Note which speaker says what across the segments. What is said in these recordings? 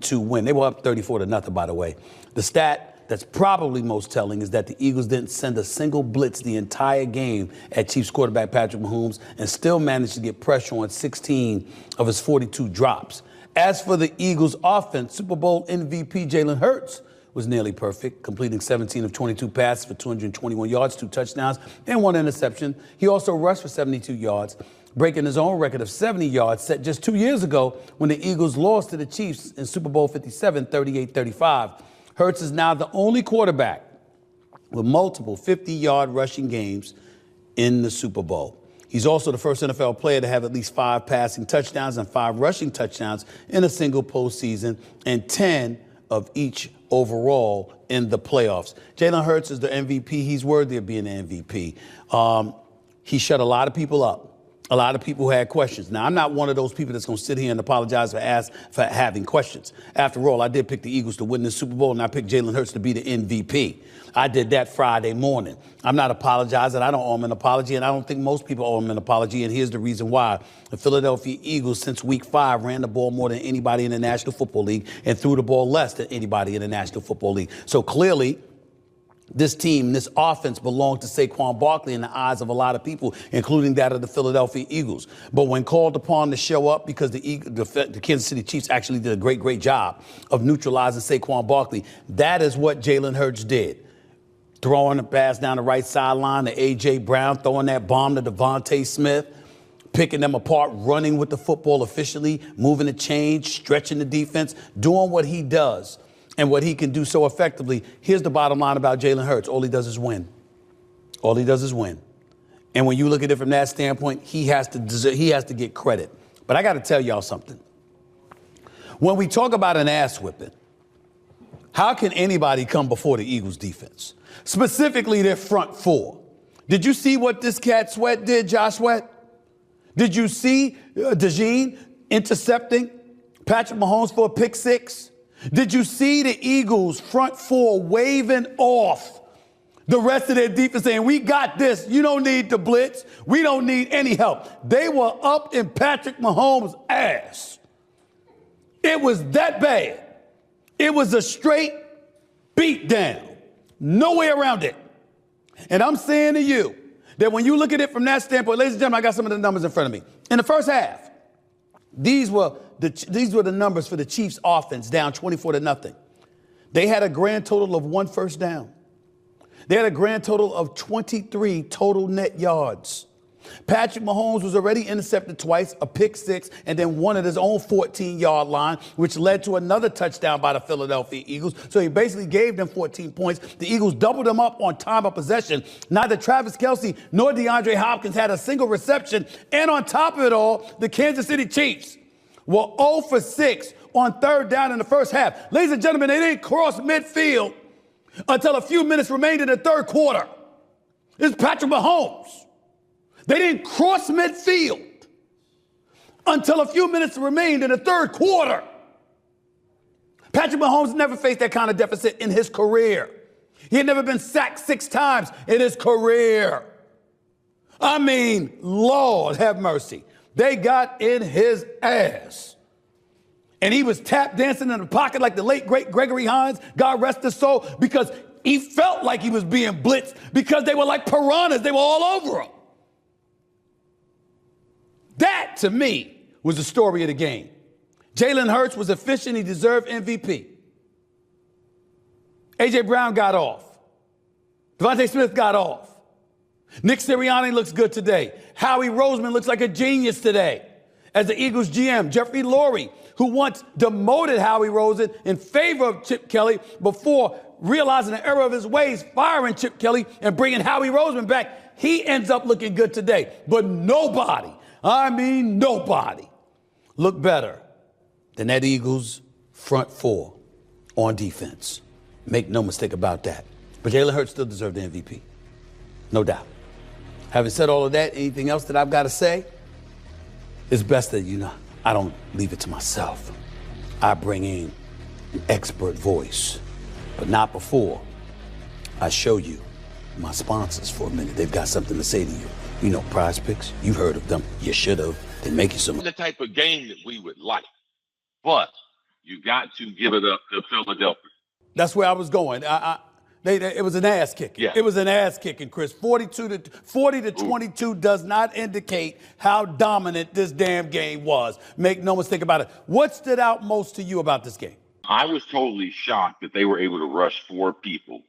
Speaker 1: to win. They were up 34-0, by the way. The stat that's probably most telling is that the Eagles didn't send a single blitz the entire game at Chiefs quarterback Patrick Mahomes and still managed to get pressure on 16 of his 42 drops. As for the Eagles offense, Super Bowl MVP Jalen Hurts was nearly perfect, completing 17 of 22 passes for 221 yards, 2 touchdowns, and 1 interception. He also rushed for 72 yards, breaking his own record of 70 yards set just 2 years ago when the Eagles lost to the Chiefs in Super Bowl 57, 38-35. Hurts is now the only quarterback with multiple 50-yard rushing games in the Super Bowl. He's also the first NFL player to have at least 5 passing touchdowns and 5 rushing touchdowns in a single postseason, and 10 of each overall in the playoffs. Jalen Hurts is the MVP. He's worthy of being an MVP. He shut a lot of people up. A lot of people who had questions. Now, I'm not one of those people that's going to sit here and apologize for having questions. After all, I did pick the Eagles to win the Super Bowl, and I picked Jalen Hurts to be the MVP. I did that Friday morning. I'm not apologizing. I don't owe him an apology, and I don't think most people owe him an apology, and here's the reason why. The Philadelphia Eagles, since Week 5, ran the ball more than anybody in the National Football League and threw the ball less than anybody in the National Football League. So clearly, this team, this offense belonged to Saquon Barkley in the eyes of a lot of people, including that of the Philadelphia Eagles. But when called upon to show up, because the Kansas City Chiefs actually did a great job of neutralizing Saquon Barkley, that is what Jalen Hurts did. Throwing the pass down the right sideline to A.J. Brown, throwing that bomb to Devontae Smith, picking them apart, running with the football efficiently, moving the chains, stretching the defense, doing what he does. And what he can do so effectively. Here's the bottom line about Jalen Hurts. All he does is win. All he does is win. And when you look at it from that standpoint, he has to get credit. But I got to tell y'all something. When we talk about an ass whipping, how can anybody come before the Eagles defense? Specifically their front four. Did you see what this cat Sweat did, Josh Sweat? Did you see DeJean intercepting Patrick Mahomes for a pick 6? Did you see the Eagles front four waving off the rest of their defense saying, we got this. You don't need the blitz. We don't need any help. They were up in Patrick Mahomes' ass. It was that bad. It was a straight beat down. No way around it. And I'm saying to you that when you look at it from that standpoint, ladies and gentlemen, I got some of the numbers in front of me. In the first half, these were the numbers for the Chiefs offense, down 24-0. They had a grand total of 1 first down. They had a grand total of 23 total net yards. Patrick Mahomes was already intercepted twice, a pick 6, and then one at his own 14-yard line, which led to another touchdown by the Philadelphia Eagles. So he basically gave them 14 points. The Eagles doubled them up on time of possession. Neither Travis Kelce nor DeAndre Hopkins had a single reception. And on top of it all, the Kansas City Chiefs were 0 for 6 on third down in the first half. Ladies and gentlemen, they didn't cross midfield until a few minutes remained in the third quarter. This is Patrick Mahomes. They didn't cross midfield until a few minutes remained in the third quarter. Patrick Mahomes never faced that kind of deficit in his career. He had never been sacked 6 times in his career. I mean, Lord have mercy. They got in his ass. And he was tap dancing in the pocket like the late, great Gregory Hines, God rest his soul, because he felt like he was being blitzed because they were like piranhas. They were all over him. That, to me, was the story of the game. Jalen Hurts was efficient. He deserved MVP. A.J. Brown got off. Devontae Smith got off. Nick Sirianni looks good today. Howie Roseman looks like a genius today. As the Eagles GM, Jeffrey Lurie, who once demoted Howie Roseman in favor of Chip Kelly before realizing the error of his ways, firing Chip Kelly and bringing Howie Roseman back, he ends up looking good today. But nobody, I mean nobody, looked better than that Eagles front four on defense. Make no mistake about that. But Jalen Hurts still deserved the MVP. No doubt. Having said all of that, anything else that I've got to say? It's best that, I don't leave it to myself. I bring in an expert voice, but not before I show you my sponsors for a minute. They've got something to say to you. Prize Picks, you've heard of them. You should have. They make you some.
Speaker 2: The type of game that we would like. But You got to give it up to Philadelphia.
Speaker 1: That's where I was going. It was an ass kicking.
Speaker 2: Yeah.
Speaker 1: It was an ass kicking, Chris. 40 to 22 does not indicate how dominant this damn game was. Make no mistake about it. What stood out most to you about this game?
Speaker 2: I was totally shocked that they were able to rush 4 people,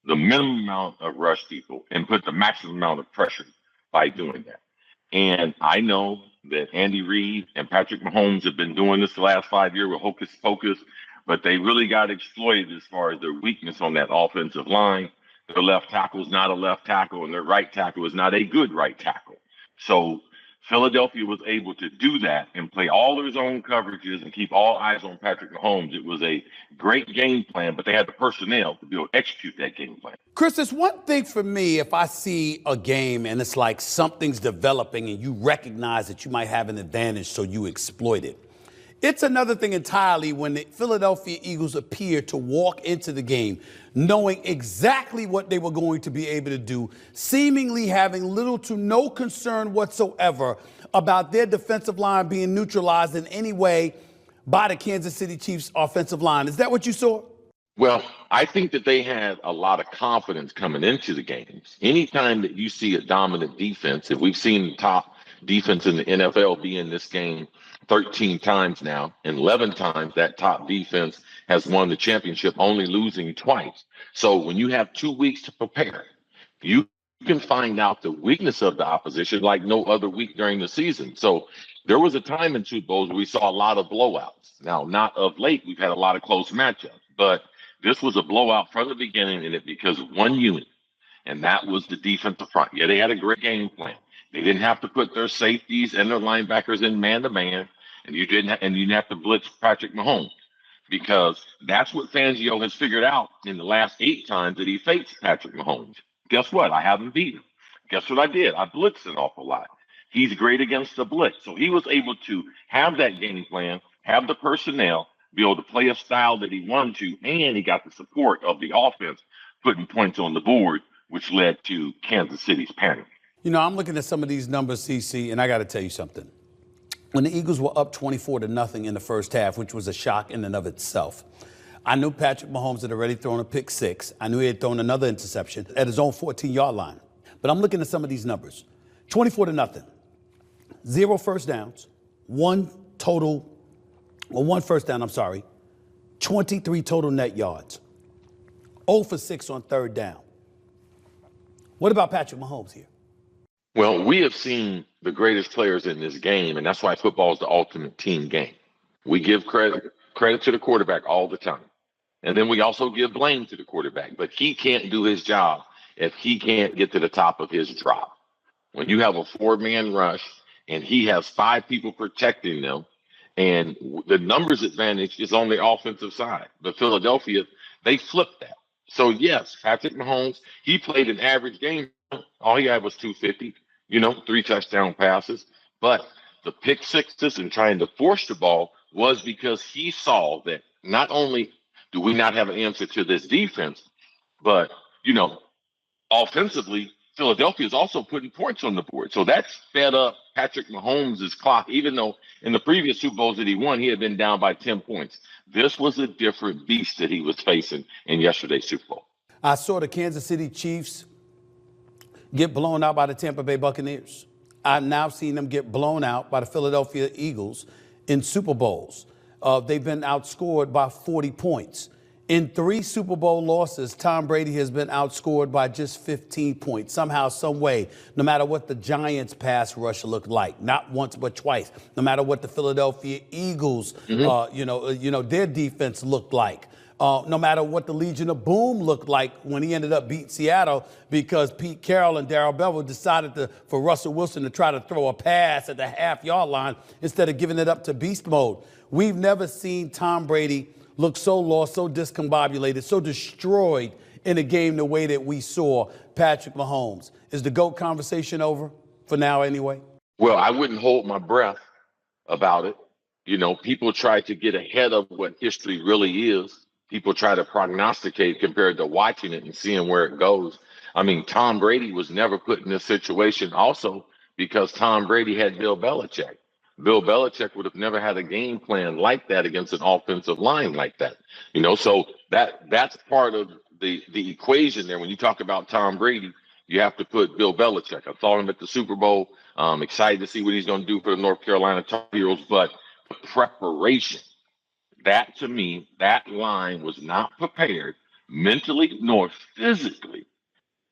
Speaker 2: the minimum amount of rush people, and put the maximum amount of pressure by doing that. And I know that Andy Reid and Patrick Mahomes have been doing this the last 5 years with hocus pocus, but they really got exploited as far as their weakness on that offensive line. Their left tackle is not a left tackle, and their right tackle is not a good right tackle. So Philadelphia was able to do that and play all their own coverages and keep all eyes on Patrick Mahomes. It was a great game plan, but they had the personnel to be able to execute that game plan.
Speaker 1: Chris, it's one thing for me if I see a game and it's like something's developing and you recognize that you might have an advantage, so you exploit it. It's another thing entirely when the Philadelphia Eagles appear to walk into the game knowing exactly what they were going to be able to do, seemingly having little to no concern whatsoever about their defensive line being neutralized in any way by the Kansas City Chiefs offensive line. Is that what you saw?
Speaker 2: Well, I think that they had a lot of confidence coming into the games. Anytime that you see a dominant defense, if we've seen the top defense in the NFL be in this game 13 times now, and 11 times that top defense has won the championship, only losing twice. So when you have 2 weeks to prepare, you can find out the weakness of the opposition like no other week during the season. So there was a time in Super Bowls where we saw a lot of blowouts. Now, not of late, we've had a lot of close matchups, but this was a blowout from the beginning, and it because of one unit, and that was the defensive front. Yeah, they had a great game plan. They didn't have to put their safeties and their linebackers in man-to-man, and you didn't have to blitz Patrick Mahomes, because that's what Fangio has figured out in the last 8 times that he faced Patrick Mahomes. Guess what? I haven't beat him. Guess what I did? I blitzed an awful lot. He's great against the blitz. So he was able to have that game plan, have the personnel, be able to play a style that he wanted to, and he got the support of the offense putting points on the board, which led to Kansas City's panic.
Speaker 1: You know, I'm looking at some of these numbers, CC, and I got to tell you something. When the Eagles were up 24-0 in the first half, which was a shock in and of itself, I knew Patrick Mahomes had already thrown a pick 6. I knew he had thrown another interception at his own 14-yard line. But I'm looking at some of these numbers. 24-0, 0 first downs, 23 total net yards, 0 for 6 on third down. What about Patrick Mahomes here?
Speaker 2: Well, we have seen the greatest players in this game, and that's why football is the ultimate team game. We give credit to the quarterback all the time. And then we also give blame to the quarterback. But he can't do his job if he can't get to the top of his drop. When you have a 4-man rush and he has 5 people protecting them, and the numbers advantage is on the offensive side. But Philadelphia, they flipped that. So, yes, Patrick Mahomes, he played an average game. All he had was 250, 3 touchdown passes. But the pick sixes and trying to force the ball was because he saw that not only do we not have an answer to this defense, but, offensively, Philadelphia is also putting points on the board. So that's fed up Patrick Mahomes' clock, even though in the previous Super Bowls that he won, he had been down by 10 points. This was a different beast that he was facing in yesterday's Super Bowl.
Speaker 1: I saw the Kansas City Chiefs get blown out by the Tampa Bay Buccaneers. I've now seen them get blown out by the Philadelphia Eagles in Super Bowls. They've been outscored by 40 points. In 3 Super Bowl losses, Tom Brady has been outscored by just 15 points. Somehow, some way, no matter what the Giants' pass rush looked like, not once but twice, no matter what the Philadelphia Eagles, their defense looked like, no matter what the Legion of Boom looked like when he ended up beating Seattle because Pete Carroll and Darrell Bevell decided for Russell Wilson to try to throw a pass at the half-yard line instead of giving it up to beast mode. We've never seen Tom Brady look so lost, so discombobulated, so destroyed in a game the way that we saw Patrick Mahomes. Is the GOAT conversation over for now anyway?
Speaker 2: Well, I wouldn't hold my breath about it. People try to get ahead of what history really is. People try to prognosticate compared to watching it and seeing where it goes. I mean, Tom Brady was never put in this situation also because Tom Brady had Bill Belichick. Bill Belichick would have never had a game plan like that against an offensive line like that. So that's part of the equation there. When you talk about Tom Brady, you have to put Bill Belichick. I saw him at the Super Bowl. Excited to see what he's going to do for the North Carolina Tar Heels. But the preparation, that to me, that line was not prepared mentally nor physically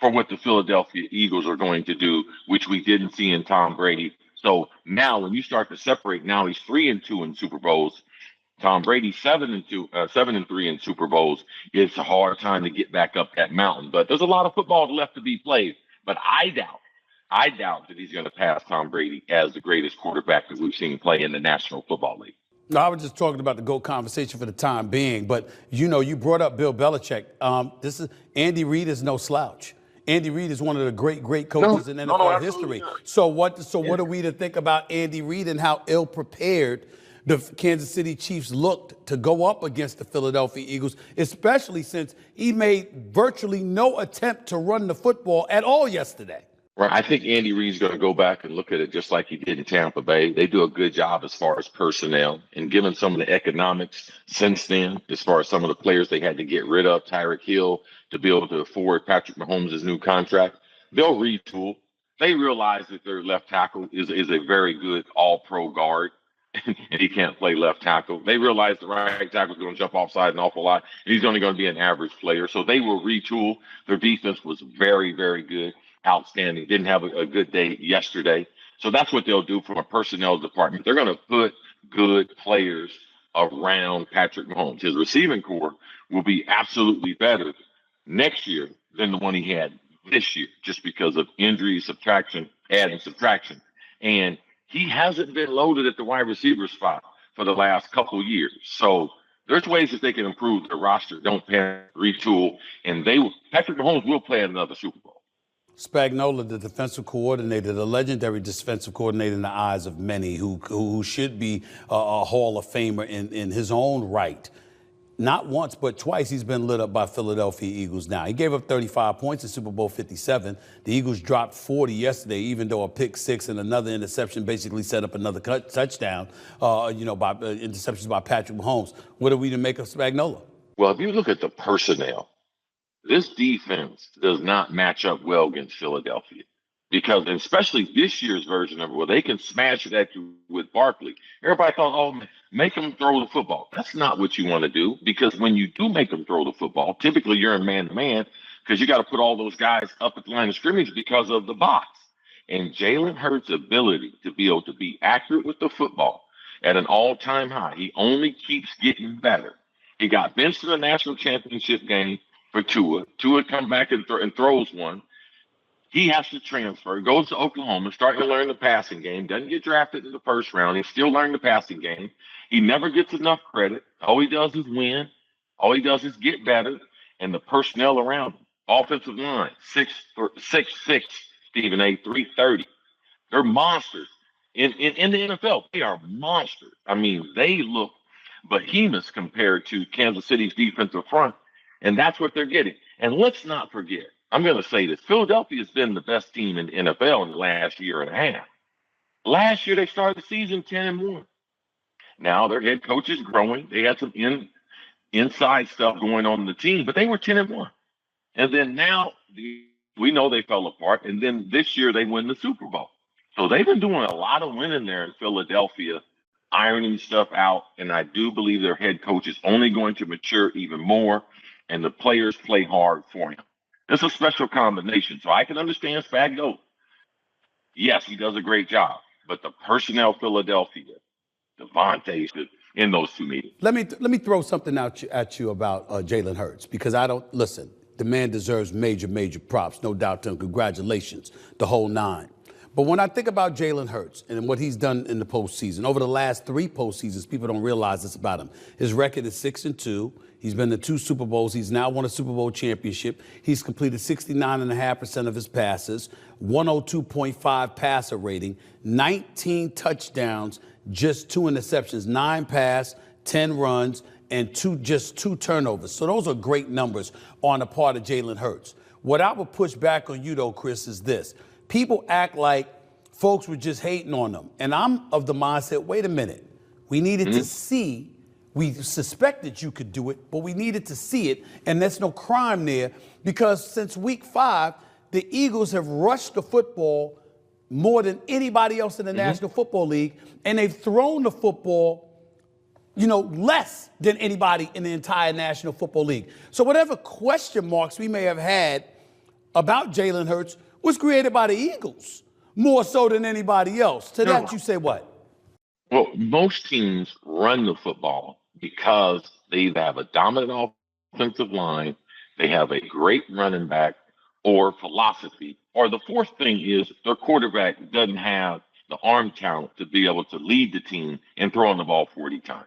Speaker 2: for what the Philadelphia Eagles are going to do, which we didn't see in Tom Brady. So now when you start to separate, now he's 3-2 in Super Bowls. Tom Brady 7-2, 7-3 in Super Bowls. It's a hard time to get back up that mountain. But there's a lot of football left to be played. But I doubt that he's going to pass Tom Brady as the greatest quarterback that we've seen play in the National Football League.
Speaker 1: No, I was just talking about the GOAT conversation for the time being, but you brought up Bill Belichick. Andy Reid is no slouch. Andy Reid is one of the great coaches in NFL history. So what are we to think about Andy Reid and how ill prepared the Kansas City Chiefs looked to go up against the Philadelphia Eagles, especially since he made virtually no attempt to run the football at all yesterday?
Speaker 2: Right. I think Andy Reid's going to go back and look at it just like he did in Tampa Bay. They do a good job as far as personnel, and given some of the economics since then, as far as some of the players they had to get rid of, Tyreek Hill, to be able to afford Patrick Mahomes' new contract, they'll retool. They realize that their left tackle is a very good all-pro guard, and he can't play left tackle. They realize the right tackle is going to jump offside an awful lot, and he's only going to be an average player. So they will retool. Their defense was very, very good. Outstanding. Didn't have a good day yesterday. So that's what they'll do from a personnel department. They're going to put good players around Patrick Mahomes. His receiving core will be absolutely better next year than the one he had this year, just because of injury, subtraction, adding subtraction. And he hasn't been loaded at the wide receiver spot for the last couple of years. So there's ways that they can improve their roster. Don't panic, retool, and Patrick Mahomes will play at another Super Bowl.
Speaker 1: Spagnuolo, the defensive coordinator, the legendary defensive coordinator in the eyes of many, who should be a Hall of Famer in his own right. Not once, but twice he's been lit up by Philadelphia Eagles now. He gave up 35 points in Super Bowl 57. The Eagles dropped 40 yesterday, even though a pick six and another interception basically set up another touchdown, by interceptions by Patrick Mahomes. What are we to make of Spagnuolo?
Speaker 2: Well, if you look at the personnel, this defense does not match up well against Philadelphia because, especially this year's version of it, where they can smash it at you with Barkley. Everybody thought, oh, make them throw the football. That's not what you want to do, because when you do make them throw the football, typically you're in man-to-man because you got to put all those guys up at the line of scrimmage because of the box. And Jalen Hurts' ability to be able to be accurate with the football at an all-time high, he only keeps getting better. He got benched in the national championship game for Tua. Tua comes back and throws one. He has to transfer, goes to Oklahoma, starting to learn the passing game, doesn't get drafted in the first round. He's still learning the passing game. He never gets enough credit. All he does is win. All he does is get better. And the personnel around him, offensive line, 6'6", Stephen A., 330. They're monsters. In the NFL, they are monsters. I mean, they look behemoths compared to Kansas City's defensive front. And that's what they're getting. And let's not forget, I'm going to say this, Philadelphia has been the best team in the NFL in the last year and a half. Last year, they started the season 10-1. Now their head coach is growing. They had some inside stuff going on in the team, but they were 10-1. And then now we know they fell apart. And then this year they win the Super Bowl. So they've been doing a lot of winning there in Philadelphia, ironing stuff out. And I do believe their head coach is only going to mature even more. And the players play hard for him. It's a special combination. So I can understand Spagnuolo. Yes, he does a great job. But the personnel, Philadelphia, Devontae's in those two meetings.
Speaker 1: Let me throw something at you about Jalen Hurts, because listen, the man deserves major props, no doubt to him. Congratulations, the whole nine. But when I think about Jalen Hurts and what he's done in the postseason, over the last 3 postseasons, people don't realize this about him. His record is 6-2. He's been to 2 Super Bowls. He's now won a Super Bowl championship. He's completed 69.5% of his passes, 102.5 passer rating, 19 touchdowns, just 2 interceptions, 9 pass, 10 runs, and just 2 turnovers. So those are great numbers on the part of Jalen Hurts. What I would push back on you, though, Chris, is this. People act like folks were just hating on them. And I'm of the mindset, wait a minute, we needed to see, we suspected you could do it, but we needed to see it, and there's no crime there, because since week 5, the Eagles have rushed the football more than anybody else in the National Football League, and they've thrown the football, less than anybody in the entire National Football League. So whatever question marks we may have had about Jalen Hurts was created by the Eagles, more so than anybody else. To that, you say what?
Speaker 2: Well, most teams run the football because they either have a dominant offensive line, they have a great running back, or philosophy. Or the fourth thing is their quarterback doesn't have the arm talent to be able to lead the team and throw on the ball 40 times.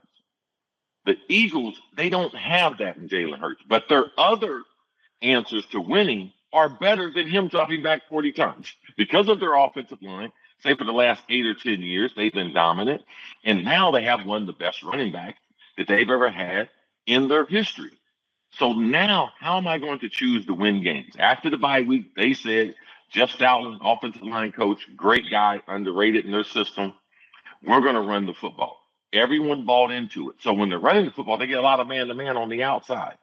Speaker 2: The Eagles, they don't have that in Jalen Hurts, but their other answers to winning are better than him dropping back 40 times. Because of their offensive line, say for the last 8 or 10 years, they've been dominant. And now they have one of the best running backs that they've ever had in their history. So now, how am I going to choose to win games? After the bye week, they said, Jeff Stoutland, offensive line coach, great guy, underrated in their system. We're going to run the football. Everyone bought into it. So when they're running the football, they get a lot of man-to-man on the outside.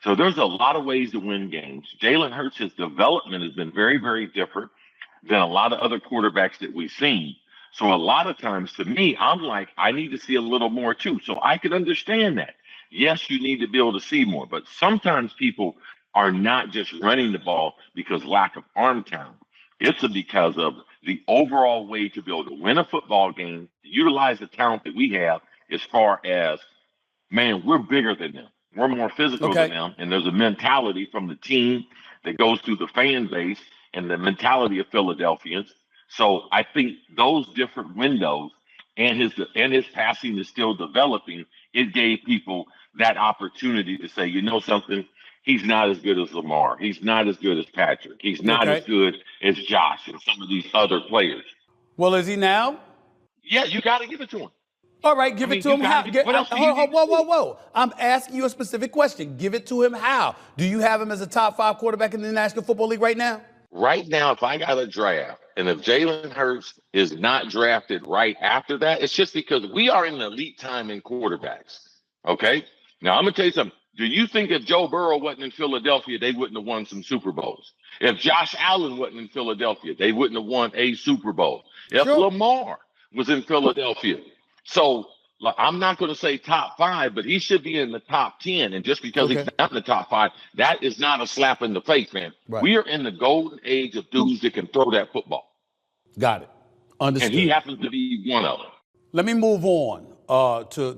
Speaker 2: So there's a lot of ways to win games. Jalen Hurts' his development has been very, very different than a lot of other quarterbacks that we've seen. So a lot of times, to me, I'm like, I need to see a little more too. So I could understand that. Yes, you need to be able to see more, but sometimes people are not just running the ball because lack of arm talent. It's because of the overall way to be able to win a football game, utilize the talent that we have as far as, man, we're bigger than them. We're more physical than them. And there's a mentality from the team that goes through the fan base and the mentality of Philadelphians. So I think those different windows and his passing is still developing. It gave people that opportunity to say, you know something, he's not as good as Lamar. He's not as good as Patrick. He's not as good as Josh and some of these other players.
Speaker 1: Well, is he now?
Speaker 2: Yeah, you got to give it to him.
Speaker 1: All right, give it to him how? Whoa. I'm asking you a specific question. Give it to him how? Do you have him as a top 5 quarterback in the National Football League right now?
Speaker 2: Right now, if I got a draft, and if Jalen Hurts is not drafted right after that, it's just because we are in the elite time in quarterbacks. Okay? Now, I'm going to tell you something. Do you think if Joe Burrow wasn't in Philadelphia, they wouldn't have won some Super Bowls? If Josh Allen wasn't in Philadelphia, they wouldn't have won a Super Bowl. If Lamar was in Philadelphia. So I'm not going to say top 5, but he should be in the top 10. And just because he's not in the top 5, that is not a slap in the face, man. Right. We are in the golden age of dudes that can throw that football.
Speaker 1: Got it. Understood.
Speaker 2: And he happens to be one of them.
Speaker 1: Let me move on to